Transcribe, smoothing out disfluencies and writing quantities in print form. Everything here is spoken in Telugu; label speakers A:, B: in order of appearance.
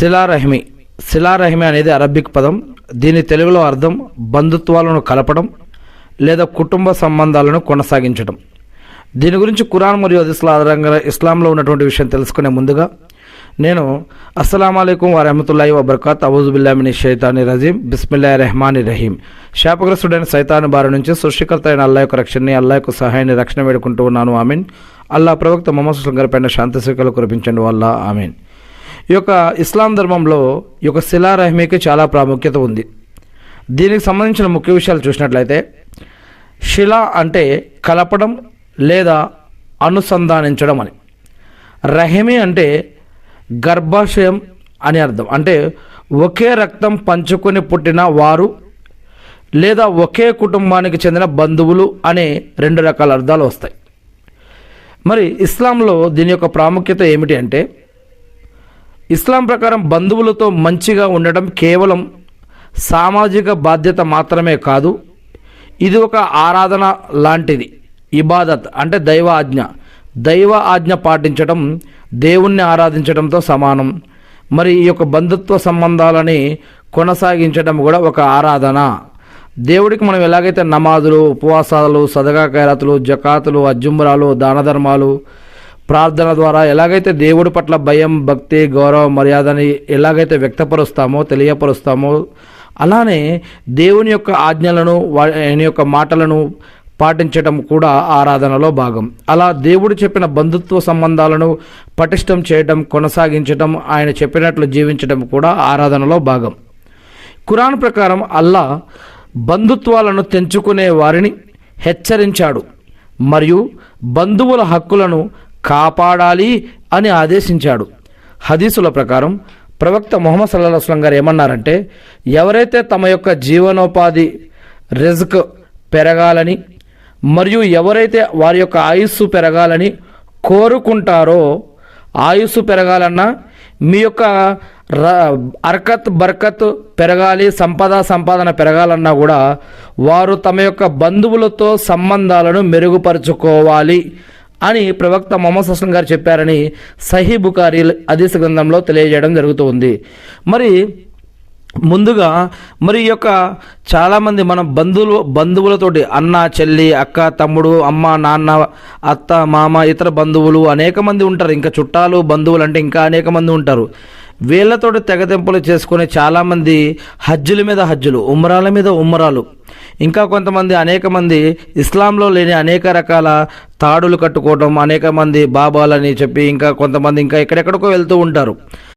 A: శిలారహిమి. శిలారహిమి అనేది అరబిక్ పదం. దీని తెలుగులో అర్థం బంధుత్వాలను కలపడం లేదా కుటుంబ సంబంధాలను కొనసాగించడం. దీని గురించి ఖురాన్ మరియు హదీస్ల ఆధారంగా ఇస్లాంలో ఉన్నటువంటి విషయం తెలుసుకునే ముందుగా నేను అస్సలాము అలైకుం వరహమతుల్లాహి వబర్కాత్ అవుజు బిల్లాహి మినష్ షైతానిర్ రజీం బిస్మిల్లాహిర్ రహమానిర్ రహీం. శాపగ్రస్తుడైన సైతాను బారి నుంచి సృష్టికర్త అయిన అల్లాహ్ యొక్క రక్షణని, అల్లాహ్ యొక్క సహాయాన్ని, రక్షణ వేడుకుంటూ ఉన్నాను. ఆమీన్. అల్లాహ్ ప్రవక్త ముహమ్మద్ సల్లల్లాహు అలైహి వసల్లం శాంతి సుఖాలు కురిపించండి వల్ల ఆమీన్. ఈ యొక్క ఇస్లాం ధర్మంలో ఈ యొక్క శిలారహిమికి చాలా ప్రాముఖ్యత ఉంది. దీనికి సంబంధించిన ముఖ్య విషయాలు చూసినట్లయితే, శిలా అంటే కలపడం లేదా అనుసంధానించడం అని. రహిమి అంటే గర్భాశయం అని అర్థం. అంటే ఒకే రక్తం పంచుకొని పుట్టిన వారు లేదా ఒకే కుటుంబానికి చెందిన బంధువులు అనే రెండు రకాల అర్థాలు వస్తాయి. మరి ఇస్లాంలో దీని యొక్క ప్రాముఖ్యత ఏమిటి అంటే, ఇస్లాం ప్రకారం బంధువులతో మంచిగా ఉండడం కేవలం సామాజిక బాధ్యత మాత్రమే కాదు, ఇది ఒక ఆరాధన లాంటిది. ఇబాదత్ అంటే దైవ ఆజ్ఞ. దైవ ఆజ్ఞ పాటించడం దేవుణ్ణి ఆరాధించడంతో సమానం. మరి ఈ యొక్క బంధుత్వ సంబంధాలని కొనసాగించడం కూడా ఒక ఆరాధన. దేవుడికి మనం ఎలాగైతే నమాజులు, ఉపవాసాలు, సదగా ఖైరాతులు, జకాతులు, అజ్జుమ్రాలు, దాన ధర్మాలు, ప్రార్థన ద్వారా ఎలాగైతే దేవుడి పట్ల భయం, భక్తి, గౌరవం, మర్యాదని ఎలాగైతే వ్యక్తపరుస్తామో, తెలియపరుస్తామో, అలానే దేవుని యొక్క ఆజ్ఞలను, ఆయన యొక్క మాటలను పాటించడం కూడా ఆరాధనలో భాగం. అలా దేవుడు చెప్పిన బంధుత్వ సంబంధాలను పటిష్టం చేయడం, కొనసాగించడం, ఆయన చెప్పినట్లు జీవించడం కూడా ఆరాధనలో భాగం. ఖురాన్ ప్రకారం అల్లాహ్ బంధుత్వాలను తెంచుకునే వారిని హెచ్చరించాడు మరియు బంధువుల హక్కులను కాపాడాలి అని ఆదేశించాడు. హదీసుల ప్రకారం ప్రవక్త ముహమ్మద్ సల్లల్లాహు అలైహి వసల్లం గారు ఏమన్నారంటే, ఎవరైతే తమ యొక్క జీవనోపాధి రిజ్క్ పెరగాలని మరియు ఎవరైతే వారి యొక్క ఆయుస్సు పెరగాలని కోరుకుంటారో, ఆయుస్సు పెరగాలన్నా, మీ యొక్క అర్కత్ బర్కత్ పెరగాలి, సంపాదన పెరగాలన్నా కూడా వారు తమ యొక్క బంధువులతో సంబంధాలను మెరుగుపరుచుకోవాలి అని ప్రవక్త ముహమ్మద్ సల్లల్లాహు అలైహి వసల్లం గారు చెప్పారని సహీ బుఖారీ హదీస్ గ్రంథంలో తెలియజేయడం జరుగుతూ ఉంది. మరి ముందుగా ఈ యొక్క చాలామంది మనం బంధువులతోటి అన్న, చెల్లి, అక్క, తమ్ముడు, అమ్మ, నాన్న, అత్త, మామ, ఇతర బంధువులు అనేక మంది ఉంటారు. ఇంకా చుట్టాలు, బంధువులు అంటే ఇంకా అనేక మంది ఉంటారు. వీళ్ళతోటి తెగతెంపులు చేసుకునే చాలామంది హజ్జుల మీద హజ్జులు, ఉమ్రాల మీద ఉమ్రాలు, ఇంకా కొంతమంది అనేక మంది ఇస్లాంలో లేని అనేక రకాల తాడులు కట్టుకోవడం, అనేక మంది బాబాలని చెప్పి ఇంకా కొంతమంది ఇంకా ఎక్కడెక్కడికో వెళ్తూ ఉంటారు.